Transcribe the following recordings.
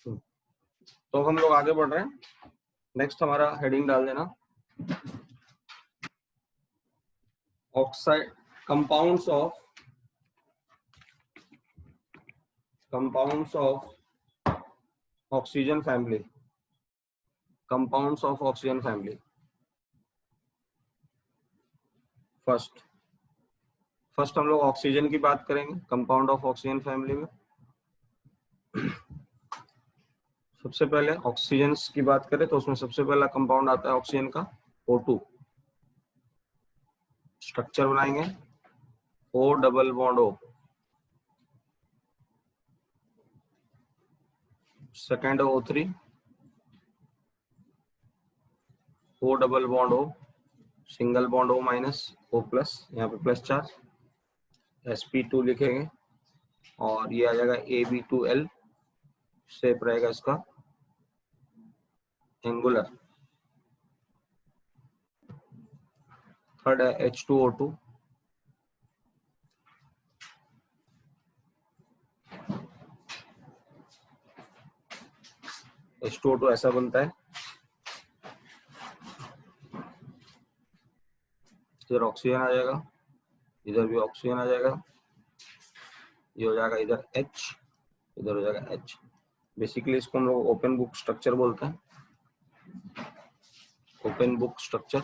तो हम लोग आगे बढ़ रहे हैं। नेक्स्ट हमारा हेडिंग डाल देना, oxide compounds of oxygen family, compounds of oxygen family. First हम लोग ऑक्सीजन की बात करेंगे, कंपाउंड ऑफ ऑक्सीजन फैमिली में। सबसे पहले ऑक्सीजन की बात करें तो उसमें सबसे पहला कंपाउंड आता है ऑक्सीजन का O2। स्ट्रक्चर बनाएंगे O double bond O। Second O3, O double bond O, single bond O minus O plus, यहाँ पे प्लस चार्ज, sp2 लिखेंगे और ये आ जाएगा Ab2L, शेप रहेगा इसका एंगुलर। थर्ड है H2O2, H2O2 ऐसा बनता है, इधर ऑक्सीजन आ जाएगा, इधर भी ऑक्सीजन आ जाएगा, ये हो जाएगा इधर H, इधर हो जाएगा H। बेसिकली इसको हम लोग ओपन बुक स्ट्रक्चर बोलते हैं, open book structure.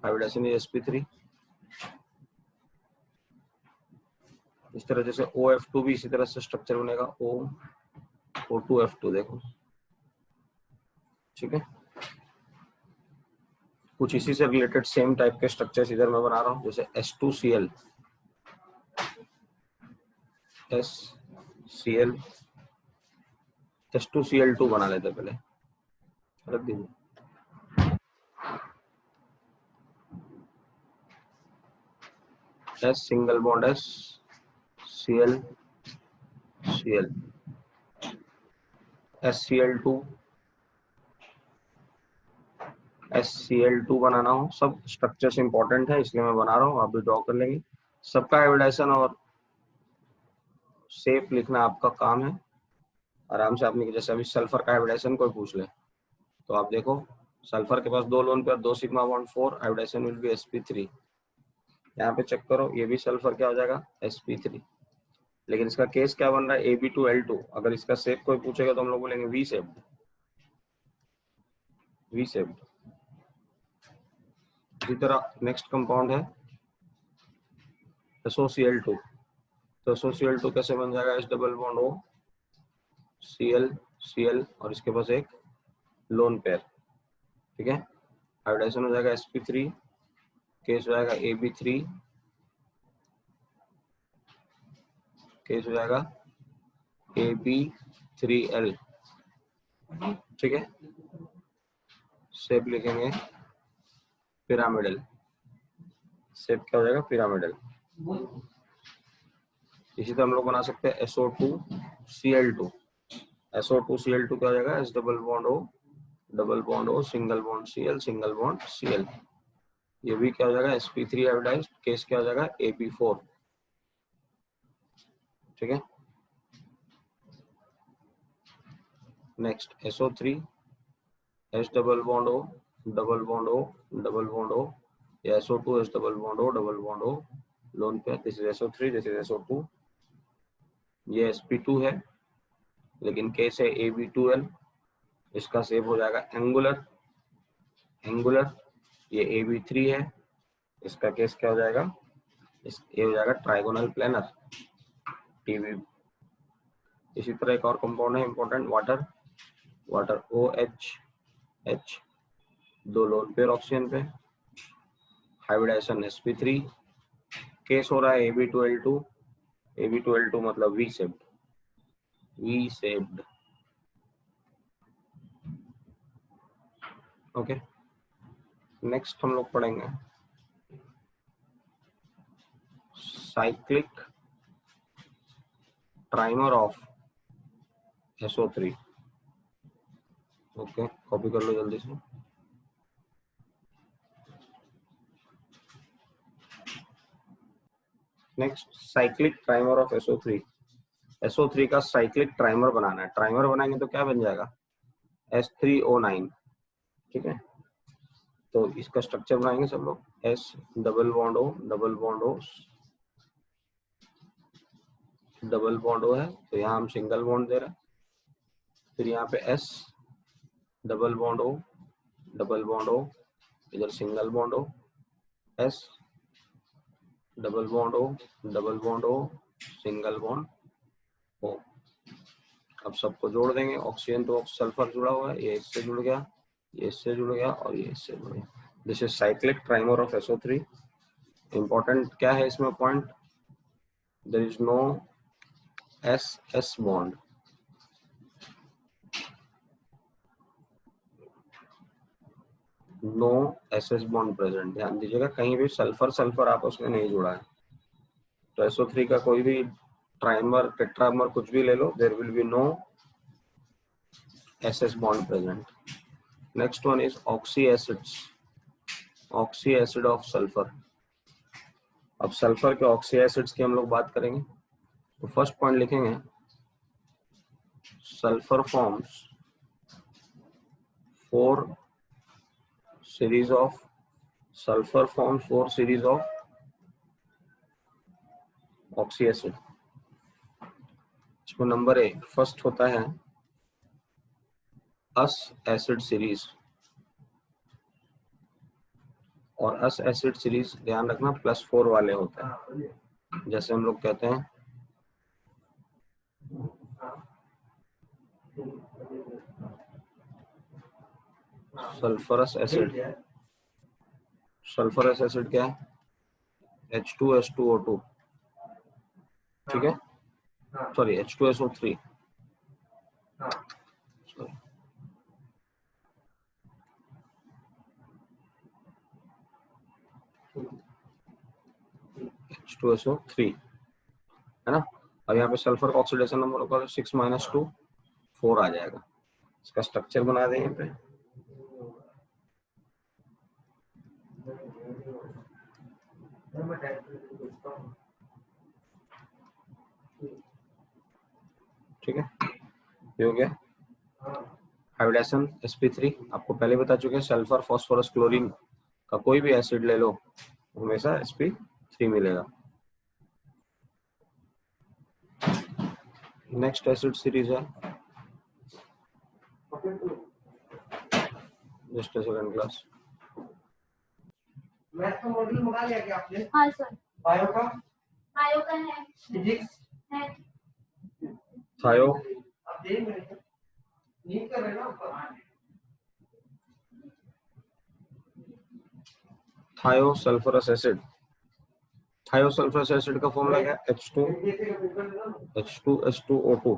Hybridization is sp3। इस तरह जैसे OF2 भी इसी तरह से स्ट्रक्चर बनेगा, O2F2 देखो, ठीक है। कुछ इसी से रिलेटेड सेम टाइप के स्ट्रक्चर्स इधर मैं बना रहा हूँ, जैसे S2Cl, S2Cl2 बना लेते पहले, रख दीजिए। S single bond S, Cl Cl, SCl2 SCl2 बनाना हो। सब स्ट्रक्चर्स इंपॉर्टेंट है इसलिए मैं बना रहा हूँ, आप भी ड्रॉ कर लेंगे। सबका हाइब्रिडाइजेशन और शेप लिखना आपका काम है, आराम से आपने, जैसे अभी सल्फर का हाइब्रिडाइजेशन कोई पूछ ले तो आप देखो, सल्फर के पास 2 lone pair, 2 sigma bond 4, hybridization will be sp3। यहाँ पे चेक करो, ये भी सल्फर क्या हो जाएगा sp3, लेकिन इसका केस क्या बन रहा है Ab2L2। अगर इसका शेप कोई पूछेगा तो हम लोग बोलेंगे V शेप्ड, V शेप्ड। इसी तरह नेक्स्ट कंपाउंड है SOCl2। तो SOCl2 कैसे बन जाएगा, H double bond O, Cl Cl और इसके पास एक लोन पेयर, ठीक है। हाइब्रिडाइजेशन हो जाएगा sp3, केस हो जाएगा Ab3, केस हो जाएगा Ab3L, ठीक है। शेप लिखेंगे पिरामिडल, शेप क्या हो जाएगा पिरामिडल। इसी तरह हम लोग बना सकते हैं SO2Cl2। SO2Cl2 क्या हो जाएगा, H double bond O, double bond O, single bond Cl, single bond Cl। ये भी क्या हो जाएगा sp3 हाइब्रिडाइज्ड, केस क्या हो जाएगा Ab4, ठीक है। Next SO3, H double bond O, double bond O, double bond O, या SO2 H double bond O, double bond O, lone pair. This is SO3, this is SO2। ये sp2 है लेकिन case है Ab2L, इसका shape हो जाएगा angular, angular. ये Ab3 है, इसका केस क्या हो जाएगा, ये हो जाएगा ट्राइगोनल प्लेनर, TB। इसी तरह एक और कंपाउंड है important, water, water OH, 2 lone pair oxygen पे, हाइब्रिडाइजेशन sp3, केस हो रहा है Ab2L2, Ab2L2 मतलब V shaped, V shaped, okay. Next हम लोग पढ़ेंगे cyclic trimer of SO3, okay. Copy कर लो जल्दी से। Next cyclic trimer of SO3। SO3 का साइक्लिक ट्राइमर बनाना है। ट्राइमर बनाएंगे तो क्या बन जाएगा, S3O9। ठीक है, तो इसका स्ट्रक्चर बनाएंगे सब लोग। S double bond O double bond O double bond O है, तो यहाँ हम सिंगल बॉन्ड दे रहे हैं। फिर यहाँ पे S double bond O double bond O, इधर single bond O, S double bond O double bond O single bond O। अब सबको जोड़ देंगे। ऑक्सीजन तो सल्फर जुड़ा हुआ है, ये इससे जुड़ गया, ये इससे जुड़ गया और ये इससे जुड़ गया। This is cyclic trimer of SO3। Important क्या है इसमें point, there is no S bond. No SS bond present. ध्यान दीजिएगा, कहीं भी सल्फर सल्फर आपस में नहीं जुड़ा है। तो SO3 का कोई भी ट्राइमर टेट्रामर कुछ भी ले लो, there will be no SS bond present. Next one is oxy acids. Oxy acid of sulfur. अब सल्फर के ऑक्सी एसिड्स की हम लोग बात करेंगे। तो फर्स्ट पॉइंट लिखेंगे, sulphur forms 4 series of sulfur forms 4 series of oxy acid। इसमें नंबर ए फर्स्ट होता है अस एसिड सीरीज, और अस एसिड सीरीज ध्यान रखना +4 वाले होते हैं। जैसे हम लोग कहते हैं सल्फरस एसिड। सल्फरस एसिड क्या है, H2S2O2। ठीक है, सॉरी H2SO3, सॉरी H2SO3 है ना। अब यहाँ पे सल्फर का ऑक्सीडेशन नंबर होगा 6 - 2 4 आ जाएगा। इसका स्ट्रक्चर बना देंगे पे। ठीक है, ये हो गया हाइब्रिडेशन sp3। आपको पहले बता चुके हैं, सल्फर फास्फोरस क्लोरीन का कोई भी एसिड ले लो हमेशा sp3 मिलेगा। नेक्स्ट एसिड सीरीज है, जस्ट सेकंड क्लास। मैथ का मॉड्यूल मंगा लिया क्या आपने? हाँ सर। बायो का? बायो का है। फिजिक्स है। थायो? आप देख रहे हैं, नीट कर रहे हैं ना ऊपर। थायो सल्फरस एसिड। थायो सल्फरस एसिड का फॉर्मूला क्या है, H2S2O2।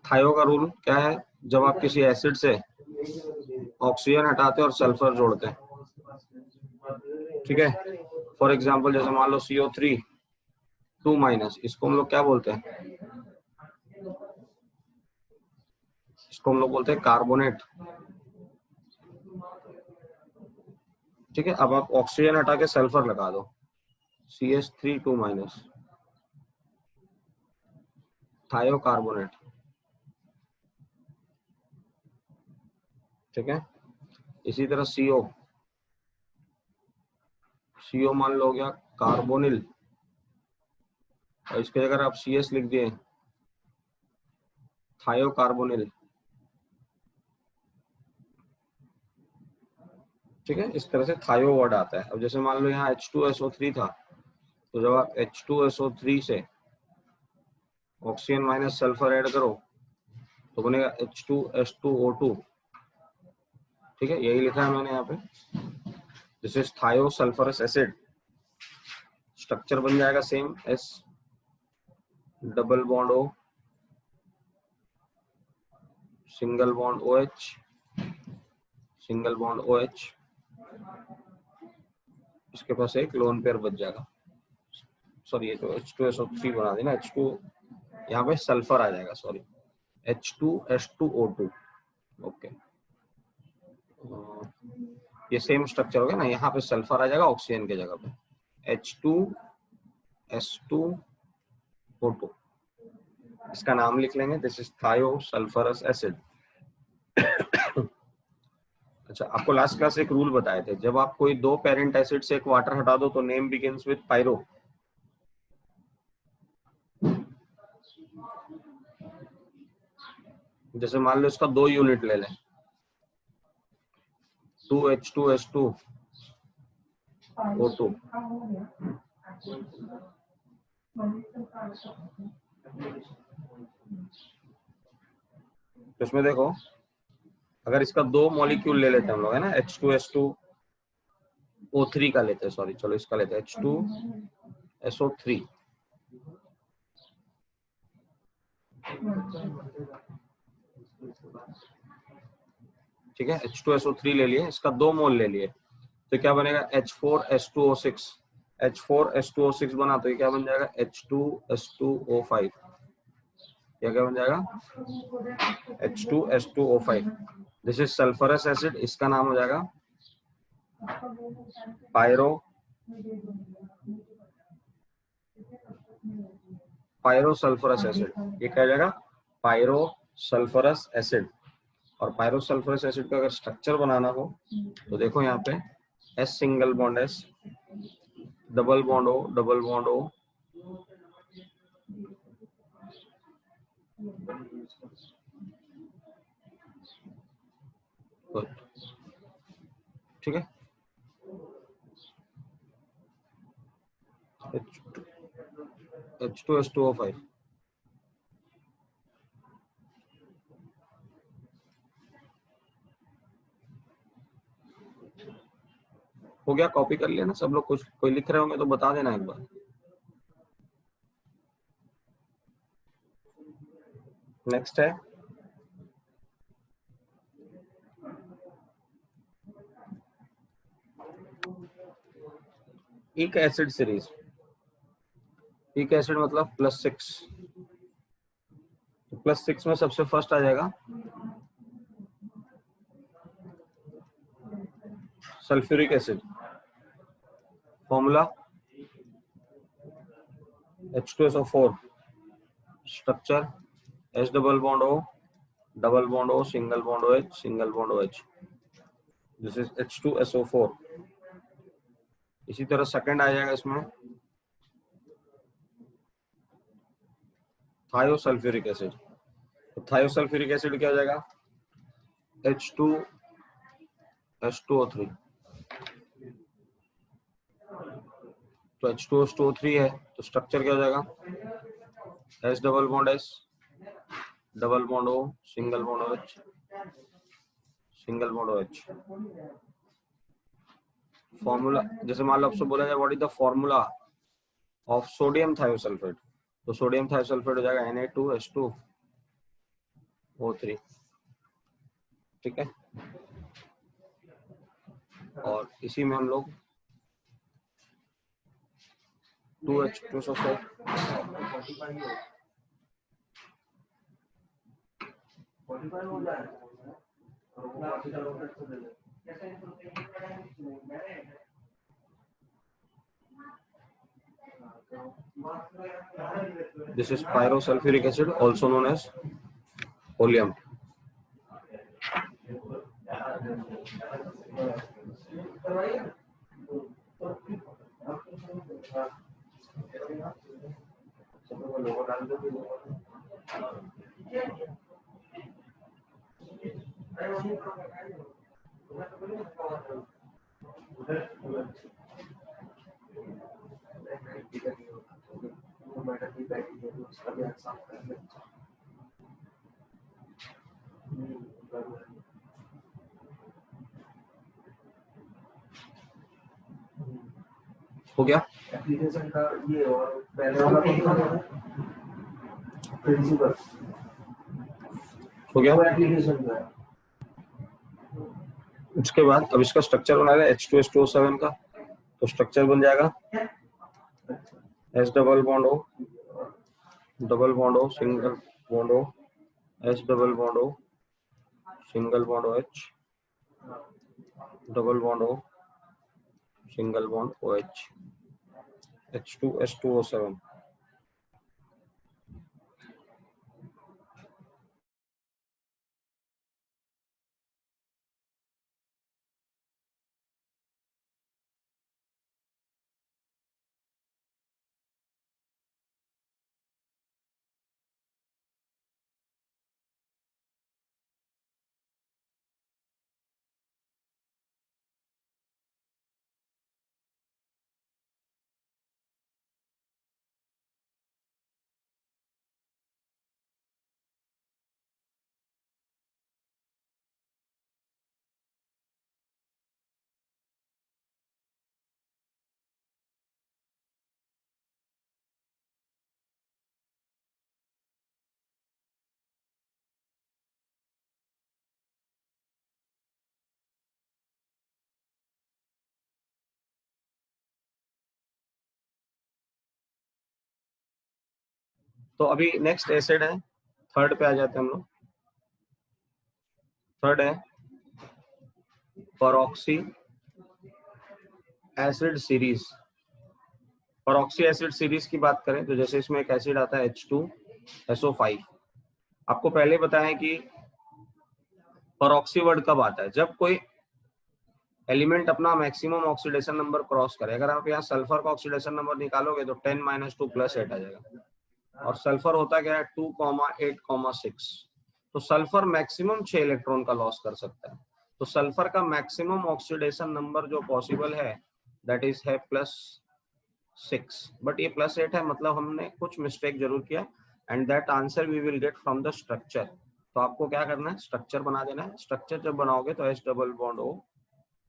थायो का रूल क्या है, जब आप किसी एसिड से ऑक्सीजन हटाते हैं और सल्फर जोड़ते हैं, ठीक है। फॉर एग्जांपल जैसे मान लो CO3 2-, इसको हम लोग क्या बोलते हैं, इसको हम लोग बोलते हैं कार्बोनेट। ठीक है, अब आप ऑक्सीजन हटा के सल्फर लगा दो, CH3 2-, थायोकार्बोनेट। ठीक है, इसी तरह CO मान लो गया कार्बोनिल, और इसके अगर आप CS लिख दिए थायोकार्बोनिल। ठीक है, इस तरह से थायो वर्ड आता है। अब जैसे मान लो यहाँ H2SO3 था, तो जब आप H2SO3 से ऑक्सीजन माइनस सल्फर ऐड करो तो बनेगा H2S2O2। ठीक है, यही लिखा है मैंने यहाँ पे, दिस इज थायो सल्फरस एसिड। स्ट्रक्चर बन जाएगा same, S double bond O single bond OH single bond OH, इसके पास एक लोन पेयर बच जाएगा। सॉरी, ये तो H2SO3 बना देना, H2 यहाँ पे सल्फर आ जाएगा, सॉरी H2S2O2। ओके, ये सेम स्ट्रक्चर हो गया ना, यहाँ पे सल्फर आ जाएगा ऑक्सीजन की जगह पे, H2S2O2, इसका नाम लिख लेंगे, दिस इज थायोसल्फरस एसिड। अच्छा, आपको लास्ट क्लास एक रूल बताए थे, जब आप कोई दो पेरेंट एसिड से एक वाटर हटा दो तो नेम बिगिंस विद पायरो। जैसे मान लो इसका 2 यूनिट ले लें, 2H2S2O2, तो इसमें देखो, अगर इसका 2 मॉलिक्यूल ले लेते हैं हम लोग, है ना, H2S2O3 का लेते हैं, सॉरी चलो इसका लेते हैं H2SO3, ठीक है, H2SO3 ले लिए, इसका 2 मोल ले लिए, तो क्या बनेगा H4S2O6, H4S2O6 बना तो ये क्या बन जाएगा H2S2O5, क्या क्या बन जाएगा H2S2O5, this is sulphurous acid, इसका नाम हो जाएगा पायरोसल्फरस एसिड, ये क्या हो जाएगा पायरोसल्फरस एसिड। और पायरोसल्फरस एसिड का अगर स्ट्रक्चर बनाना हो तो देखो यहाँ पे S single bond S, double bond O, double bond O, ठीक है, H2S2O5, हो गया, कॉपी कर लिया ना सब लोग, कुछ कोई लिख रहे होंगे तो बता देना एक बार। नेक्स्ट है एक एसिड सीरीज, एक एसिड मतलब +6, +6 में सबसे फर्स्ट आ जाएगा sulphuric acid, formula H2SO4, structure H double bond O, double bond O, single bond OH, single bond OH, this is H2SO4। इसी तरह सेकंड आ जाएगा इसमें थायोसल्फ्यूरिक एसिड, तो थायोसल्फ्यूरिक एसिड क्या हो जाएगा H2S2O3, तो H2S2O3 है तो स्ट्रक्चर क्या हो जाएगा S double bond S, double bond O, single bond OH, single bond OH। Formula, जैसे मान लो आपसे बोला जाए what is the formula of sodium thiosulphate, तो सोडियम थायोसल्फेट हो जाएगा Na2H2O3, ठीक है। और इसी में हम लोग 2H2SO4, this is pyrosulfuric acid also known as oleum। हो गया, एप्लीकेशन का ये और पहले वाला प्रिंसिपल हो गया एप्लीकेशन का। उसके बाद अब इसका स्ट्रक्चर बनाना है H2S2O7 का, तो स्ट्रक्चर बन जाएगा S double bond O, double bond O, single bond O, S double bond O, single bond OH, double bond O, single bond OH, H2S2O7। तो अभी नेक्स्ट एसिड है, थर्ड पे आ जाते हैं हम लोग। थर्ड है परऑक्सी एसिड सीरीज। परऑक्सी एसिड सीरीज की बात करें तो जैसे इसमें एक एसिड आता है H2SO5। आपको पहले बताया कि परऑक्सी वर्ड कब आता है, जब कोई एलिमेंट अपना मैक्सिमम ऑक्सीडेशन नंबर क्रॉस करे। अगर आप यहाँ सल्फर का ऑक्सीडेशन नंबर निकालोगे तो 10 - 2 + 8 आ जाएगा, और सल्फर होता क्या है 2,8,6। तो सल्फर मैक्सिमम 6 इलेक्ट्रॉन का लॉस कर सकता है। तो सल्फर का मैक्सिमम ऑक्सीडेशन नंबर जो पॉसिबल है दैट इज है +6, बट ये +8 है, मतलब हमने कुछ मिस्टेक जरूर किया। And that answer we will get from the structure. तो आपको क्या करना है, स्ट्रक्चर बना देना है। स्ट्रक्चर जब बनाओगे तो H double bond O,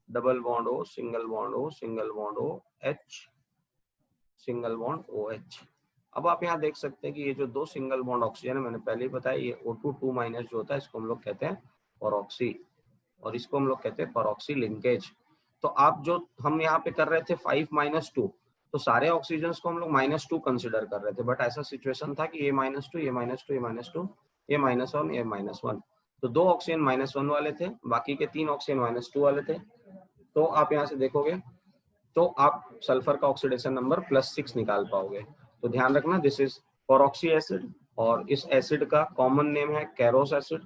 double bond O, single bond O, single bond O, H, single bond OH। अब आप यहाँ देख सकते हैं कि ये जो दो सिंगल बॉन्ड ऑक्सीजन है, मैंने पहले ही बताया, ये O2 2- जो होता है इसको हम लोग कहते हैं परऑक्सी, और इसको हम लोग कहते हैं परऑक्सी लिंकेज। तो आप जो हम यहाँ पे कर रहे थे 5 - 2, तो सारे ऑक्सीजन को हम लोग -2 कंसिडर कर रहे थे, बट ऐसा सिचुएशन था कि ये -2, ये -2, ये -2, ये -1, ये -1। तो दो ऑक्सीजन -1 वाले थे, बाकी के 3 ऑक्सीजन -2 वाले थे। तो आप यहाँ से देखोगे तो आप सल्फर का ऑक्सीडेशन नंबर +6 निकाल पाओगे। तो ध्यान रखना, दिस इज परऑक्सी एसिड, और इस एसिड का कॉमन नेम है कैरोस एसिड,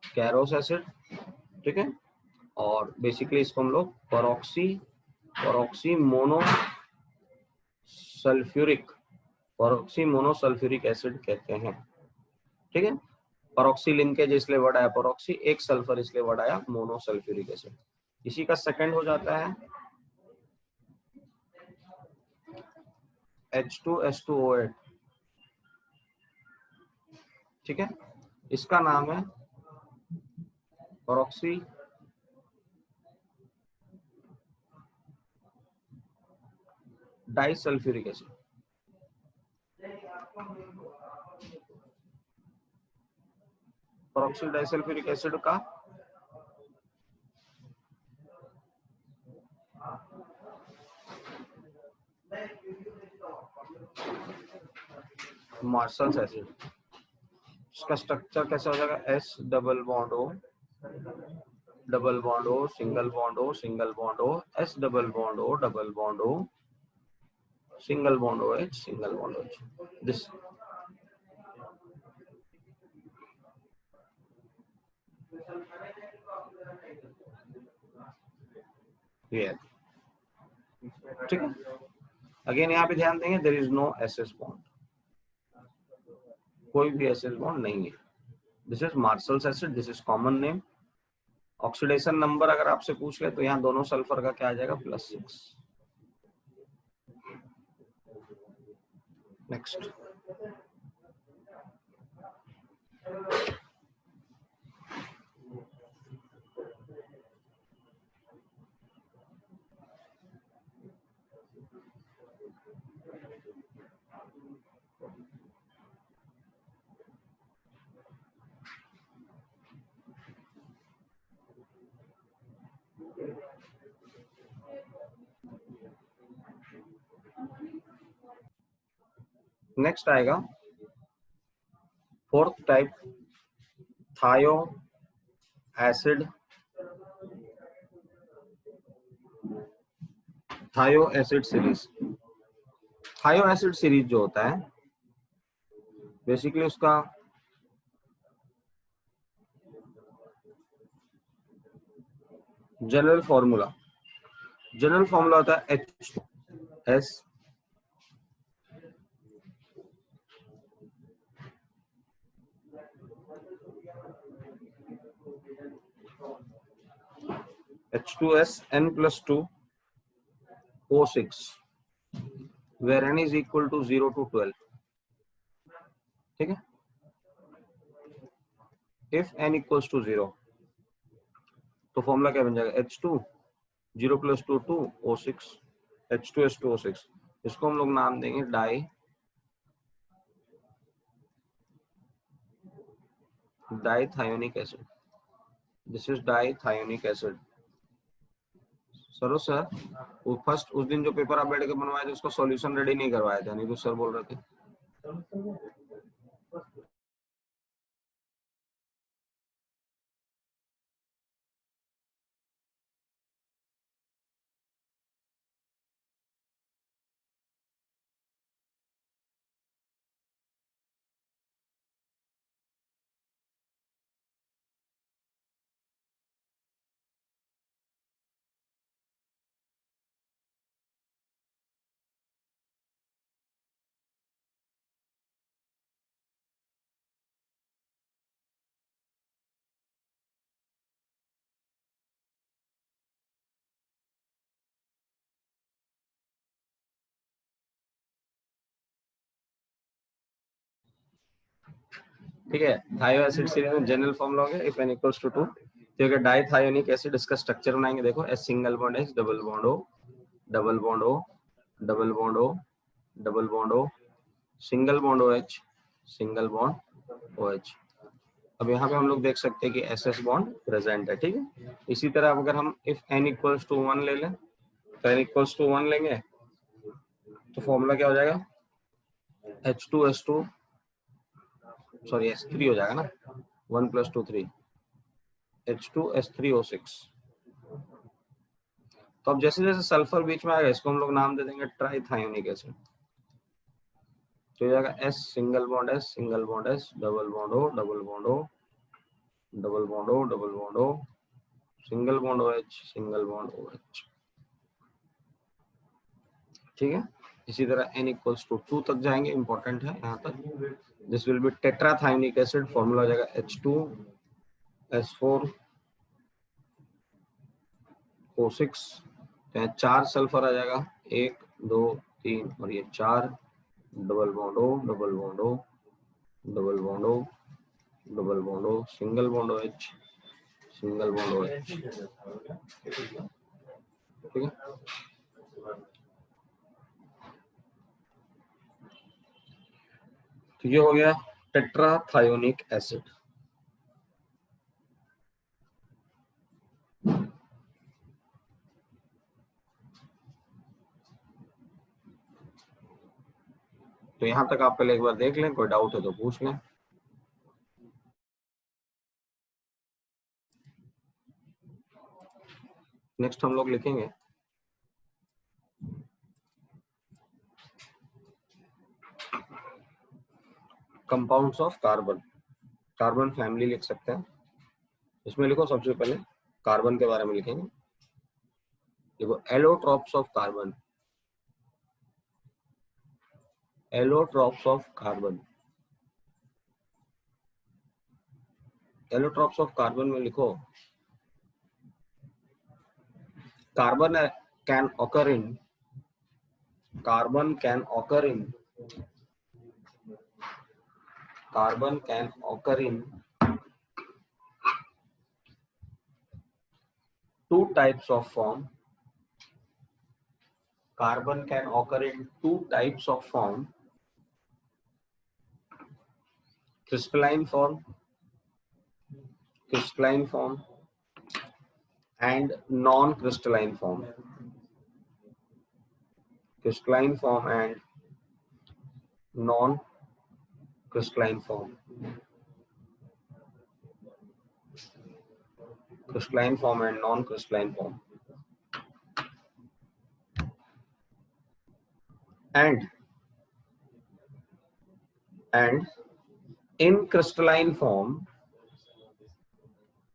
कैरोस एसिड, ठीक है। और बेसिकली इसको हम लोग परऑक्सी मोनोसल्फ्यूरिक एसिड कहते हैं, ठीक है। परऑक्सी लिंकेज इसलिए वर्ड आया परऑक्सी, एक सल्फर इसलिए वर्ड आया मोनोसल्फ्यूरिक एसिड। इसी का सेकंड हो जाता है H2S2O8, ठीक है। इसका नाम है peroxy disulphuric acid. Peroxy disulphuric acid का मार्शल्स एसिड। इसका स्ट्रक्चर कैसा हो जाएगा, S double bond O, double bond O, single bond O, single bond O, S double bond O, double bond O, single bond OH, single bond OH। This here, ठीक है। Again यहाँ पे ध्यान देंगे, there is no SS bond, कोई भी SS bond नहीं है। This is Marshall's acid, this is common name. Oxidation number अगर आपसे पूछ ले तो यहाँ दोनों सल्फर का क्या आ जाएगा, +6। नेक्स्ट, नेक्स्ट आएगा फोर्थ टाइप, थायो एसिड थायो एसिड सीरीज। थायो एसिड सीरीज जो होता है बेसिकली उसका जनरल फॉर्मूला होता है H2S N+2 O6 where n is equal to 0 to 12। ठीक है, if n equals to 0 तो फॉर्मूला क्या बन जाएगा H2 0 + 2 2 O6 H2S2O6। इसको हम लोग नाम देंगे dithionic acid. This is dithionic acid. Sir वो फर्स्ट उस दिन जो पेपर आप बैठ के बनवाए थे उसका सॉल्यूशन रेडी नहीं करवाए थे, नहीं तो सर बोल रहे थे। ठीक है, थायो एसिड सीरीज में जनरल फॉर्मूला हो गया इफ n इक्वल्स टू 2। तो अगर डाइथायोनिक एसिड इसका स्ट्रक्चर बनाएंगे, देखो S single bond H double bond O double bond O double bond O double bond O single bond OH single bond OH। अब यहाँ पे हम लोग देख सकते हैं कि SS बॉन्ड प्रेजेंट है। ठीक है, इसी तरह अगर हम इफ n इक्वल्स टू 1 ले लें तो n इक्वल्स टू 1 लेंगे तो फॉर्मूला क्या हो जाएगा H2S2 सॉरी S3 हो जाएगा ना, 1 + 2 3 H2S3O6। तो अब जैसे जैसे सल्फर बीच में आएगा इसको हम लोग नाम दे देंगे ट्राइथायोनिक एसिड। तो हो जाएगा S single bond S single bond S double bond O double bond O double bond O double bond O single bond OH single bond OH। ठीक है, इसी तरह n इक्वल्स टू 2 तक जाएंगे, इंपॉर्टेंट है यहाँ तक। This will be tetrathionic acid. Formula हो जाएगा H2S4O6। तो यहाँ 4 सल्फर आ जाएगा, 1 2 3 और ये 4 double bond O double bond O double bond O double bond O single bond OH single bond OH। ठीक है, तो ये हो गया टेट्राथायोनिक एसिड। तो यहाँ तक आप पहले एक बार देख लें, कोई डाउट है तो पूछ लें। नेक्स्ट हम लोग लिखेंगे compounds of carbon. Carbon family लिख सकते हैं। इसमें लिखो सबसे पहले कार्बन के बारे में लिखेंगे। देखो allotropes of carbon, allotropes of carbon, allotropes of carbon में लिखो carbon can occur in, carbon can occur in, carbon can occur in two types of form, carbon can occur in two types of form, crystalline form and non-crystalline form, crystalline form and non-crystalline form, crystalline form and non-crystalline form। and in crystalline form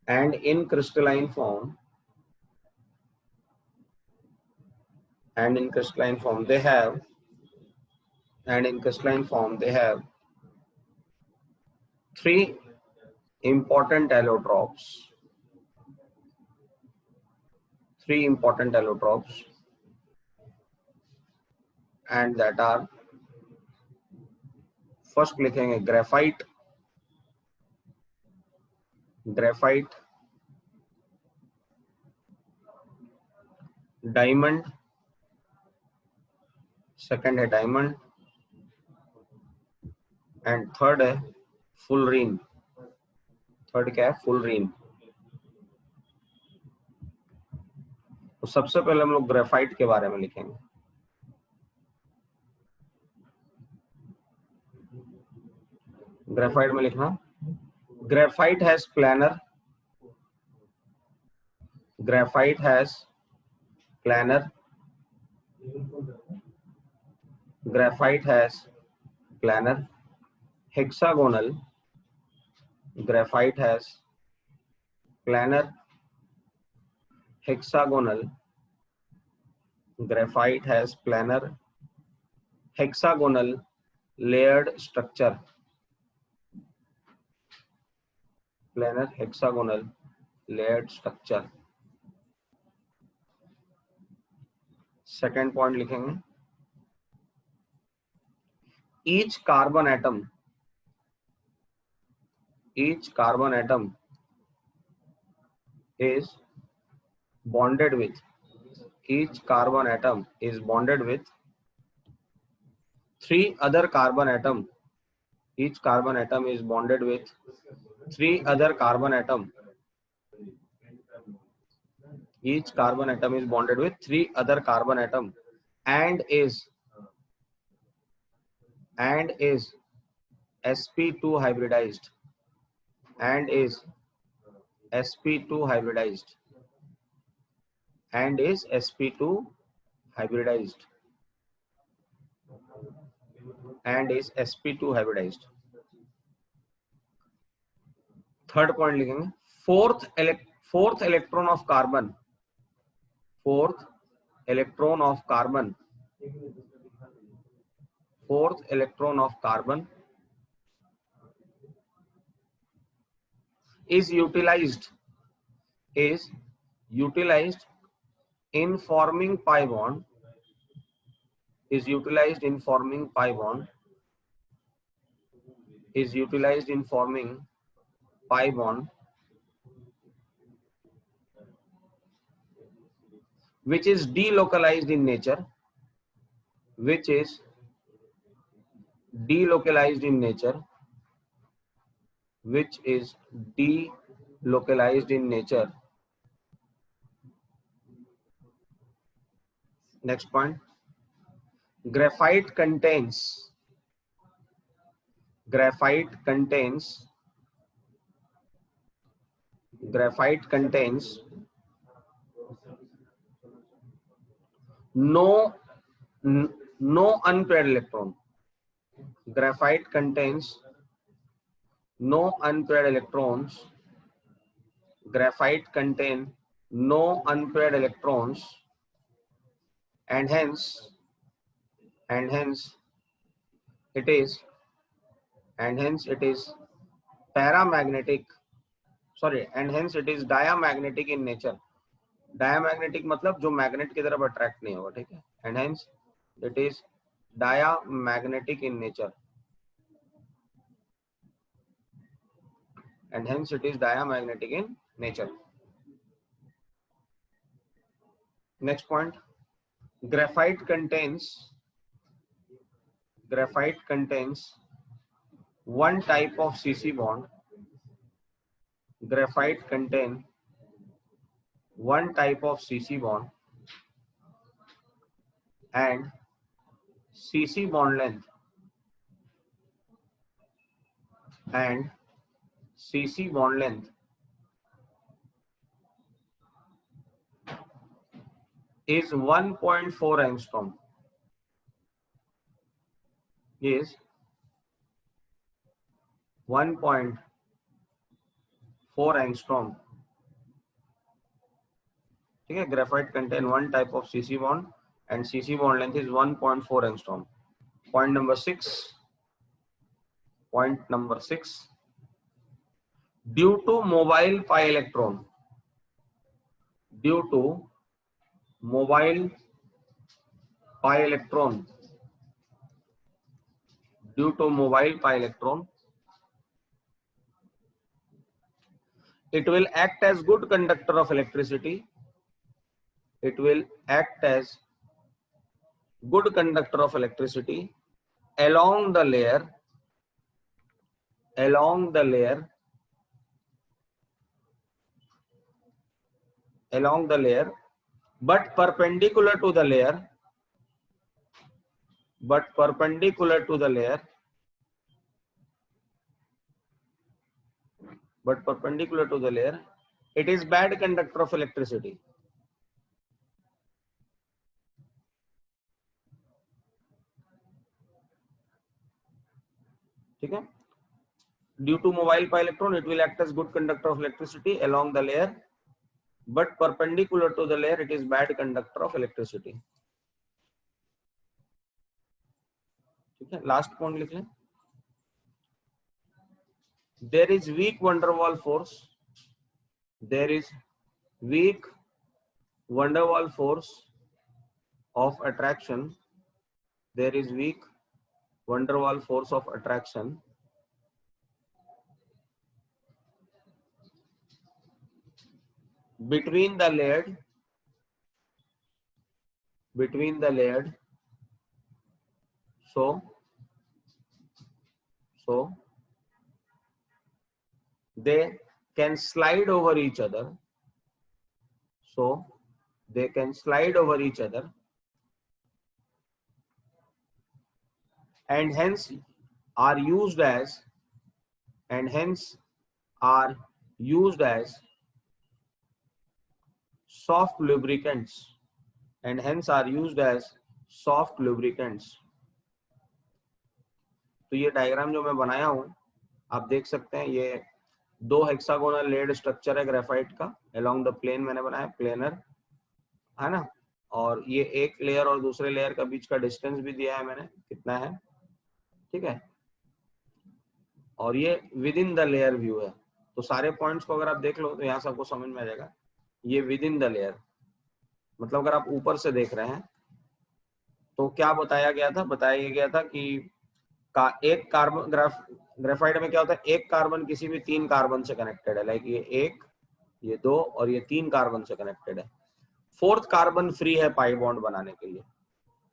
and in crystalline form they have three important allotropes and that are, first लिखेंगे graphite, diamond, second है diamond and third है fullerene. Third क्या है? fullerene. तो सबसे पहले हम लोग ग्रेफाइट के बारे में लिखेंगे. ग्रेफाइट में लिखना, graphite has planar hexagonal, graphite has planar hexagonal layered structure. Second point लिखेंगे, each carbon atom is bonded with three other carbon atom. Each carbon atom is bonded with three other carbon atom. Each carbon atom is bonded with three other carbon atom and is sp2 hybridized. Third point लिखेंगे, fourth electron of carbon is utilized in forming pi bond, which is delocalized in nature, Next point, graphite contains no unpaired electron. Graphite contains no unpaired electrons. And hence it is diamagnetic in nature. Diamagnetic मतलब जो magnet की तरफ attract नहीं होगा, ठीक है. And hence it is diamagnetic in nature. Next point, graphite contains one type of CC bond. Graphite contain one type of CC bond and CC bond length is 1.4 angstrom. is 1.4 angstrom. ठीक है, graphite contain one type of CC bond and CC bond length is 1.4 angstrom. Point number 6. Due to mobile pi electron, due to mobile pi electron, due to mobile pi electron, it will act as good conductor of electricity. It will act as good conductor of electricity along the layer, along the layer, along the layer, but perpendicular to the layer, but perpendicular to the layer, but perpendicular to the layer, it is bad conductor of electricity. ठीक है, due to mobile pi electron, it will act as good conductor of electricity along the layer, but perpendicular to the layer, it is bad conductor of electricity. ठीक है, last point लिख लें. There is weak van der Waals force. There is weak van der Waals force of attraction. There is weak van der Waals force of attraction between the layered, so they can slide over each other, so they can slide over each other, and hence are used as, and hence are used as soft lubricants, and hence are used as soft lubricants. तो ये diagram जो मैं बनाया हूं आप देख सकते हैं, ये दो हेक्सागोनल लेड स्ट्रक्चर है ग्रेफाइट का, अलोंग द प्लेन मैंने बनाया, प्लेनर है ना, और ये एक लेयर और दूसरे लेयर का बीच का डिस्टेंस भी दिया है मैंने, कितना है, ठीक है, और ये with in the layer view है. तो सारे पॉइंट्स को अगर आप देख लो तो यहाँ से आपको समझ में आ जाएगा, ये विद इन द लेयर मतलब अगर आप ऊपर से देख रहे हैं तो क्या बताया गया था, बताया गया था कि एक कार्बन ग्रेफाइट में क्या होता है, एक कार्बन किसी भी तीन कार्बन से कनेक्टेड है, लाइक ये एक, ये दो और ये तीन कार्बन से कनेक्टेड है, फोर्थ कार्बन फ्री है पाई बॉन्ड बनाने के लिए.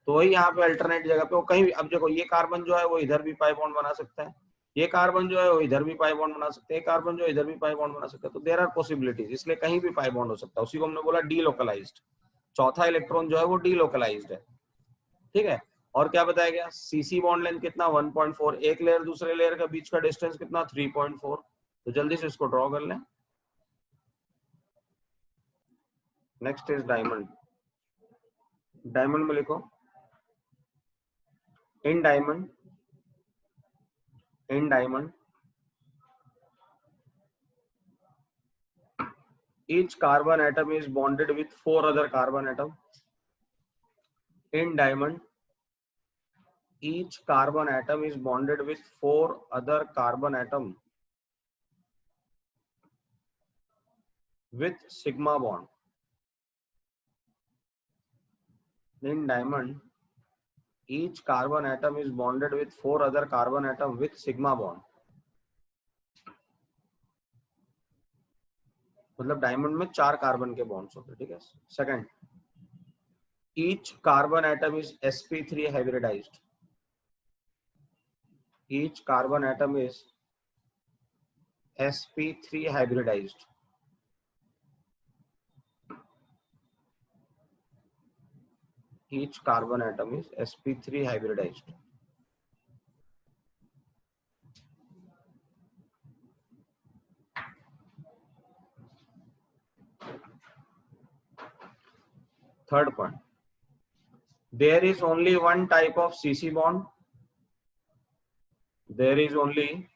तो वही यहाँ पे अल्टरनेट जगह पे वो कहीं भी, अब देखो ये कार्बन जो है वो इधर भी पाई बॉन्ड बना सकता है, ये कार्बन जो है वो इधर भी पाई बॉन्ड बना सकते हैं, कार्बन जो इधर भी पाई बॉन्ड बना सकता है. तो देयर आर पॉसिबिलिटीज, इसलिए कहीं भी पाई बॉन्ड हो सकता है. उसी को हमने बोला डीलोकलाइज्ड, चौथा इलेक्ट्रॉन जो है वो डीलोकलाइज्ड है. ठीक है, और क्या बताया गया, सीसी बॉन्ड लेंथ कितना 1.4, एक लेयर दूसरे लेयर का बीच का डिस्टेंस कितना 3.4. तो जल्दी से इसको ड्रॉ कर लें. Next is diamond. डायमंड में लिखो, in diamond each carbon atom is bonded with 4 other carbon atom. In diamond, each carbon atom is bonded with 4 other carbon atom with sigma bond. In diamond, each carbon atom is bonded with 4 other carbon atom with sigma bond. मतलब diamond में 4 carbon के bonds होते हैं. ठीक है. Second, each carbon atom is sp3 hybridized. Each carbon atom is sp3 hybridized. Each carbon atom is sp3 hybridized. Third point, there is only one type of CC bond. there is only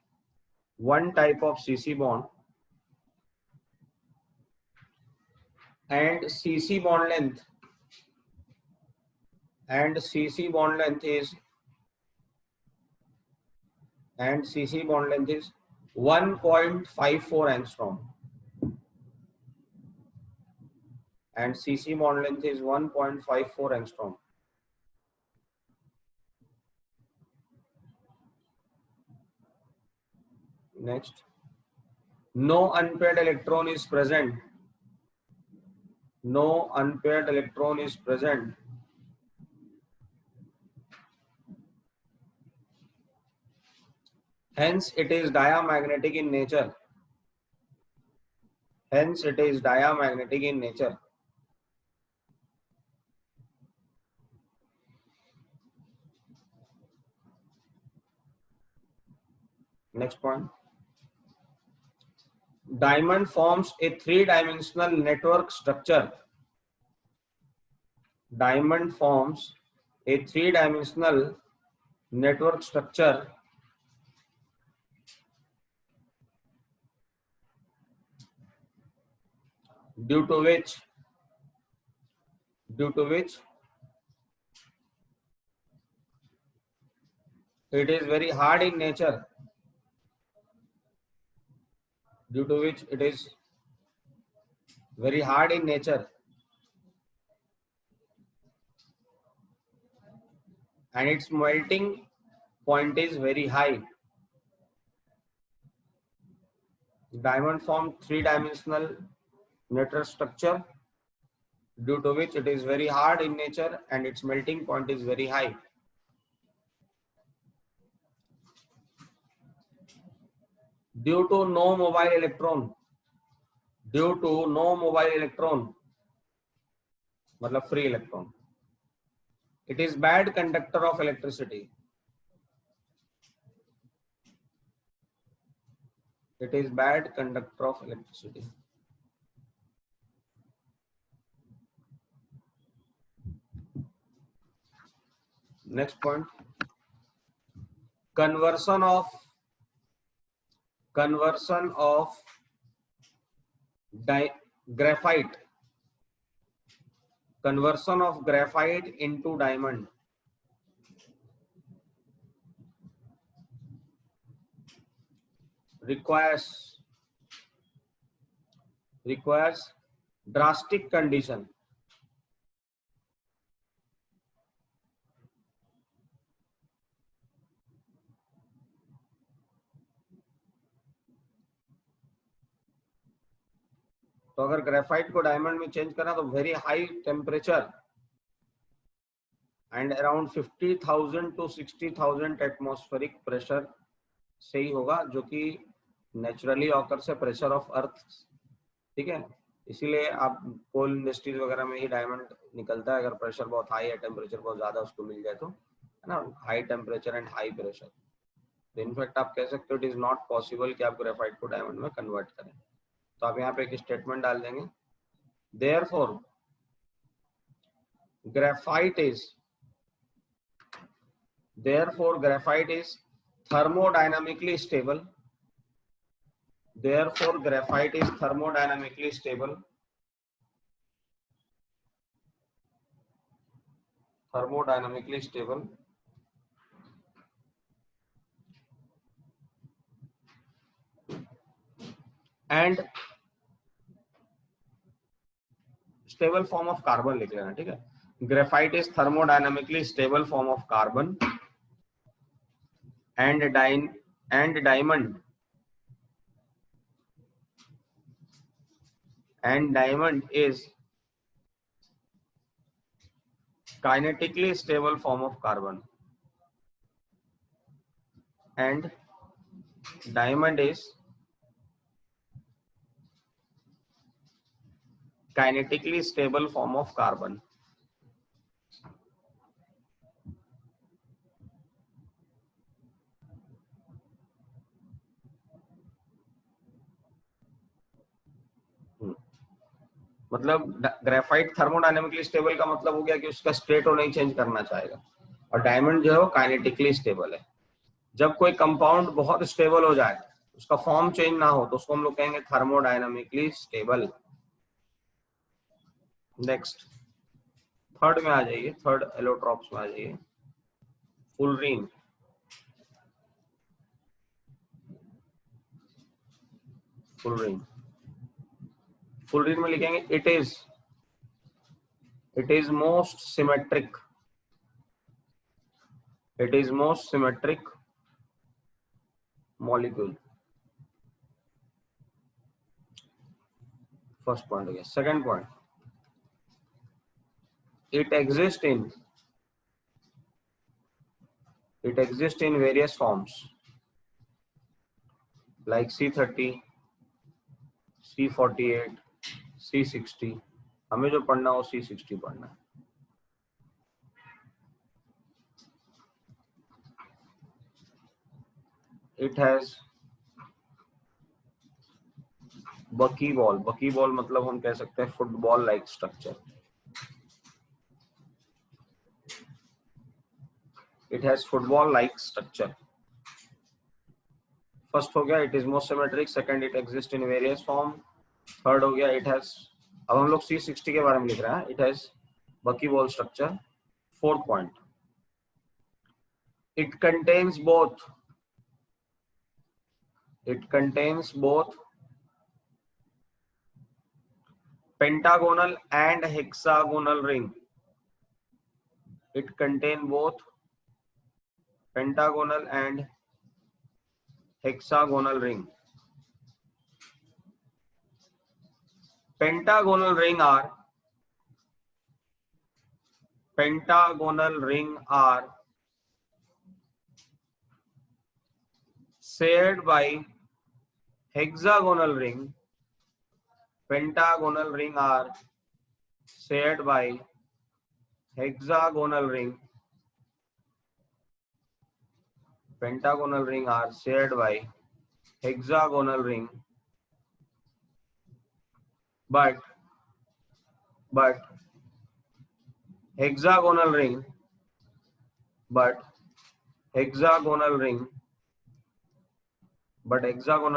one type of CC bond, and CC bond length is 1.54 angstrom, and CC bond length is 1.54 angstrom. Next, no unpaired electron is present. No unpaired electron is present. Hence, it is diamagnetic in nature. Hence, it is diamagnetic in nature. Next point. Diamond forms a three-dimensional network structure. Diamond forms a three-dimensional network structure due to which it is very hard in nature. Due to which it is very hard in nature, and its melting point is very high. Diamond form three-dimensional network structure due to which it is very hard in nature and its melting point is very high. Due to no mobile electron, मतलब free electron, it is bad conductor of electricity. It is bad conductor of electricity. Next point. Conversion of graphite. Conversion of graphite into diamond requires drastic condition. तो अगर graphite को diamond में change करना तो very high temperature and around 50,000 to 60,000 atmospheric pressure से ही होगा, जो कि नेचुरली ऑकर से प्रेशर ऑफ अर्थ, ठीक है। इसीलिए आप कोल इंडस्ट्रीज वगैरह में ही डायमंड निकलता है, अगर प्रेशर बहुत हाई है, टेम्परेचर बहुत ज्यादा उसको मिल जाए तो, है ना, high temperature and high pressure. In fact आप कह सकते हो इट इज नॉट पॉसिबल कि आप ग्रेफाइट को डायमंड में कन्वर्ट करें। तो आप यहाँ पे एक स्टेटमेंट डाल देंगे, therefore graphite is thermodynamically stable. Therefore, graphite is thermodynamically stable. Thermodynamically stable. And stable form of carbon लिख लेना, ठीक है। Graphite is thermodynamically stable form of carbon, and diamond is kinetically stable form of carbon, and diamond is kinetically stable form of carbon. मतलब graphite thermodynamically stable का मतलब हो गया कि उसका स्टेट और नहीं चेंज करना चाहेगा, और डायमंड जो है वो काइनेटिकली स्टेबल है। जब कोई कंपाउंड बहुत स्टेबल हो जाए, उसका फॉर्म चेंज ना हो, तो उसको हम लोग कहेंगे थर्मोडायनामिकली स्टेबल। नेक्स्ट थर्ड में आ जाइए, थर्ड एलोट्रॉप्स में आ जाइए, फुलरीन। फुलरीन फुलरीन में लिखेंगे it is most symmetric, it is most symmetric molecule. First point हो गया। Second point, it exists in various forms like C30, C48, C60। हमें जो पढ़ना हो C60 पढ़ना है। It has buckyball, buckyball मतलब हम कह सकते हैं football like structure. It has football like structure। First हो गया it is most symmetric, second it exist in various form, third हो गया इट हैज, अब हम लोग C60 के बारे में लिख रहे हैं, it has buckyball structure. Fourth point, it contains both pentagonal and hexagonal ring। It contain both pentagonal and hexagonal ring। Pentagonal ring are shared by hexagonal ring। Pentagonal ring are shared by hexagonal ring। Pentagonal ring are shared by hexagonal ring, but hexagonal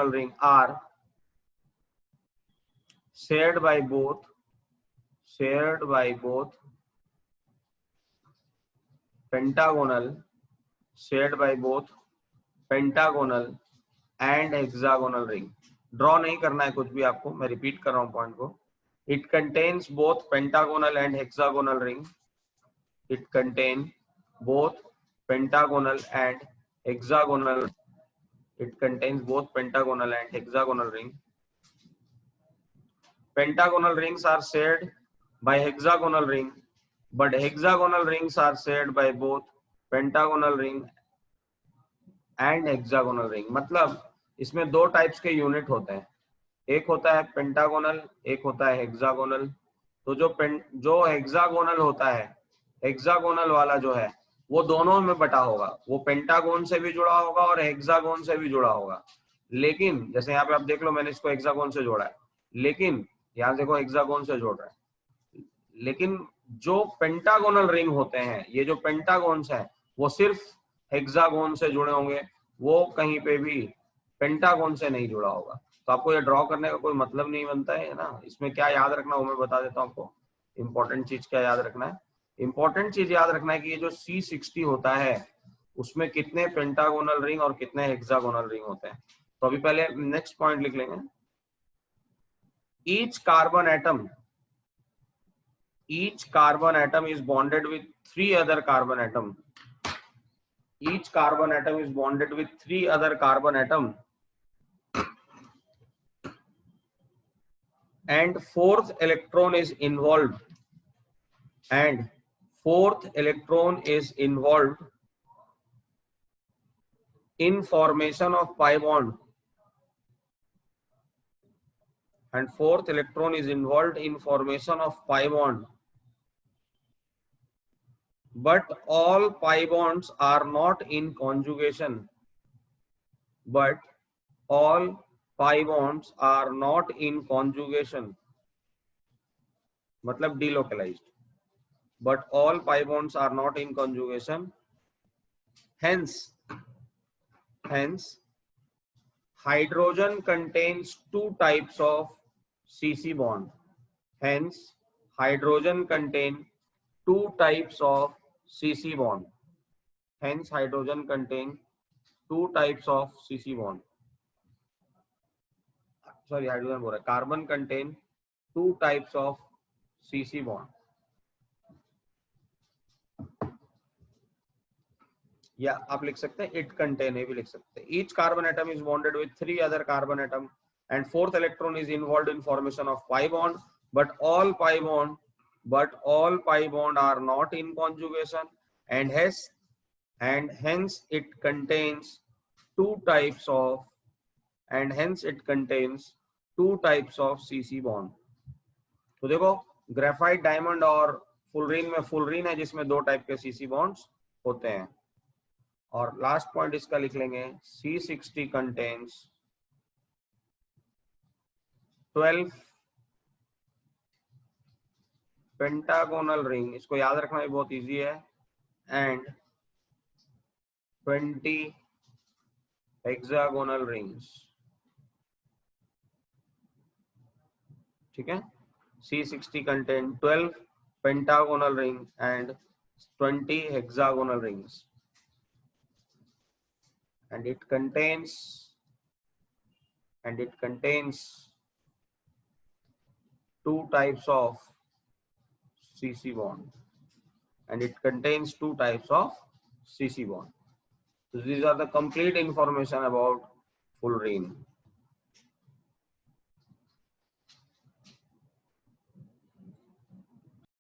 ring are shared by both pentagonal and hexagonal ring। Draw नहीं करना है कुछ भी आपको, मैं repeat कर रहा हूं पॉइंट को। It contains both pentagonal and hexagonal ring. It contain both pentagonal and hexagonal. It contains both pentagonal and hexagonal ring. Pentagonal rings are shared by hexagonal ring, but hexagonal rings are shared by both pentagonal ring and hexagonal ring। मतलब इसमें दो types के unit होते हैं, एक होता है pentagonal, एक होता है हेक्सागोनल। तो जो हेक्सागोनल होता है, हेक्सागोनल वाला जो है वो दोनों में बटा होगा, वो पेंटागोन से भी जुड़ा होगा और हेक्सागोन से भी जुड़ा होगा। लेकिन जैसे यहाँ पे आप देख लो, मैंने इसको हेक्सागोन से जोड़ा है, लेकिन यहाँ देखो हेक्सागोन से जोड़ रहा है, लेकिन जो पेंटागोनल रिंग होते हैं, ये जो पेंटागोन्स हैं वो सिर्फ हेक्सागोन से जुड़े होंगे, वो कहीं पे भी पेंटागोन से नहीं जुड़ा होगा। तो आपको ये ड्रॉ करने का कोई मतलब नहीं बनता है ना। इसमें क्या याद रखना वो मैं बता देता हूँ आपको। इंपॉर्टेंट चीज क्या याद रखना है, इंपॉर्टेंट चीज याद रखना है कि ये जो C60 होता है उसमें कितने पेंटागोनल रिंग और कितने हेक्सागोनल रिंग होते हैं। तो अभी पहले नेक्स्ट पॉइंट लिख लेंगे। Each carbon atom is bonded with three other carbon atom। Each carbon atom is bonded with three other carbon atom, and fourth electron is involved in formation of pi bond, and fourth electron is involved in formation of pi bond, but all pi bonds are not in conjugation। But all pi bonds are not in conjugation, मतलब delocalized। But all pi bonds are not in conjugation, hence Hence, hydrogen contains two types of CC bond. Hence, hydrogen contain two types of CC bond. Hence, hydrogen contain two types of CC bond. Sorry, hydrogen बोल रहा है. Carbon contain two types of CC bond. या आप लिख सकते हैं it contain, ये भी लिख सकते हैं. Each carbon atom is bonded with three other carbon atom and fourth electron is involved in formation of pi bond, but all pi bond are not in conjugation, and hence it contains two types of CC bond. तो देखो, graphite, diamond और fullerene में fullerene है जिसमें दो type के CC bonds होते हैं. और लास्ट पॉइंट इसका लिख लेंगे, C60 कंटेन्स 12 पेंटागोनल रिंग, इसको याद रखना भी बहुत इजी है, एंड 20 हेक्सागोनल रिंग्स. ठीक है, C60 contain 12 pentagonal ring and 20 hexagonal rings, and it contains two types of CC bond, So these are the complete information about fullerene.